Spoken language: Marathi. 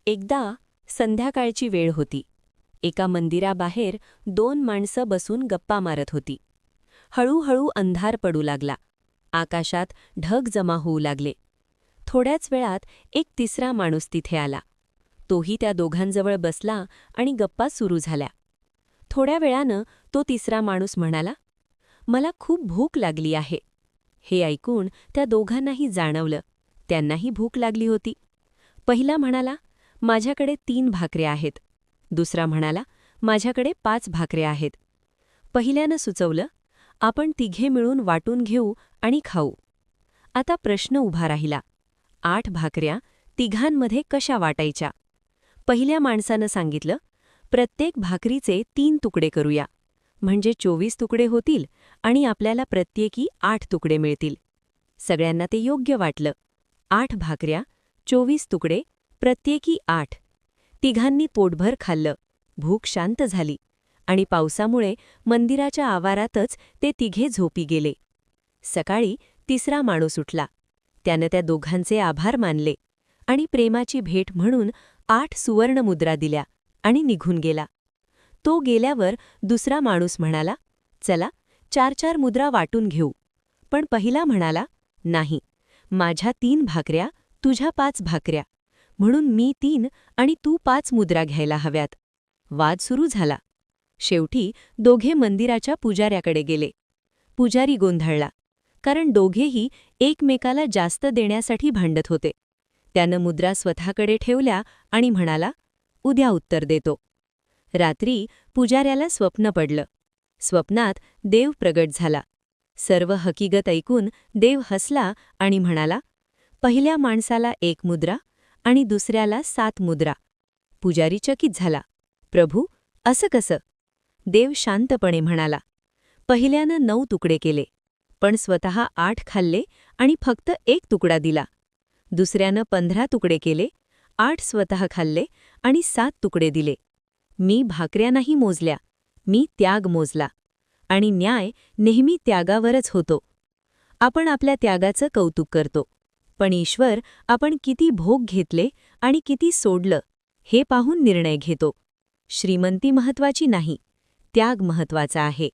एकदा संध्याकाळची वेळ होती. एका मंदिराबाहेर 2 माणसं बसून गप्पा मारत होती. हळूहळू अंधार पडू लागला. आकाशात ढग जमा होऊ लागले. थोड्याच वेळात एक तिसरा माणूस तिथे आला. तोही त्या दोघांजवळ बसला आणि गप्पा सुरू झाल्या. थोड्या वेळानं तो तिसरा माणूस म्हणाला, "मला खूप भूक लागली आहे." हे ऐकून त्या दोघांनाही जाणवलं, त्यांनाही भूक लागली होती. पहिला म्हणाला, "माझ्याकडे 3 भाकऱ्या आहेत." दुसरा म्हणाला, "माझ्याकडे 5 भाकऱ्या आहेत." पहिल्यानं सुचवलं, "आपण तिघे मिळून वाटून घेऊ आणि खाऊ." आता प्रश्न उभा राहिला, 8 भाकऱ्या तिघांमध्ये कशा वाटायच्या? पहिल्या माणसानं सांगितलं, "प्रत्येक भाकरीचे 3 तुकडे करूया, म्हणजे 24 तुकडे होतील आणि आपल्याला प्रत्येकी 8 तुकडे मिळतील." सगळ्यांना ते योग्य वाटलं. 8 भाकऱ्या, 24 तुकडे, प्रत्येकी 8. तिघांनी पोटभर खाल्लं, भूक शांत झाली आणि पावसामुळे मंदिराच्या आवारातच ते तिघे झोपी गेले. सकाळी तिसरा माणूस उठला. त्यानं त्या दोघांचे आभार मानले आणि प्रेमाची भेट म्हणून 8 सुवर्णमुद्रा दिल्या आणि निघून गेला. तो गेल्यावर दुसरा माणूस म्हणाला, "चला 4-4 मुद्रा वाटून घेऊ." पण पहिला म्हणाला, "नाही, माझ्या 3 भाकऱ्या, तुझ्या 5 भाकऱ्या, म्हणून मी 3 आणि तू 5 मुद्रा घ्यायला हव्यात." वाद सुरू झाला. शेवटी दोघे मंदिराच्या पुजाऱ्याकडे गेले. पुजारी गोंधळला, कारण दोघेही एकमेकाला जास्त देण्यासाठी भांडत होते. त्यानं मुद्रा स्वतःकडे ठेवल्या आणि म्हणाला, "उद्या उत्तर देतो." रात्री पुजाऱ्याला स्वप्न पडलं. स्वप्नात देव प्रगट झाला. सर्व हकीकत ऐकून देव हसला आणि म्हणाला, "पहिल्या माणसाला 1 मुद्रा आणि दुसऱ्याला 7 मुद्रा." पुजारी चकित झाला, "प्रभू, असं कसं?" देव शांतपणे म्हणाला, "पहिल्यानं 9 तुकडे केले, पण स्वतः 8 खाल्ले आणि फक्त 1 तुकडा दिला. दुसऱ्यानं 15 तुकडे केले, 8 स्वतः खाल्ले आणि 7 तुकडे दिले. मी भाकऱ्या नाही मोजल्या, मी त्याग मोजला. आणि न्याय नेहमी त्यागावरच होतो. आपण आपल्या त्यागाचं कौतुक करतो, पण ईश्वर आपण किती भोग घेतले आणि किती सोडलं हे पाहून निर्णय घेतो. श्रीमंती महत्वाची नाही, त्याग महत्वाचा आहे."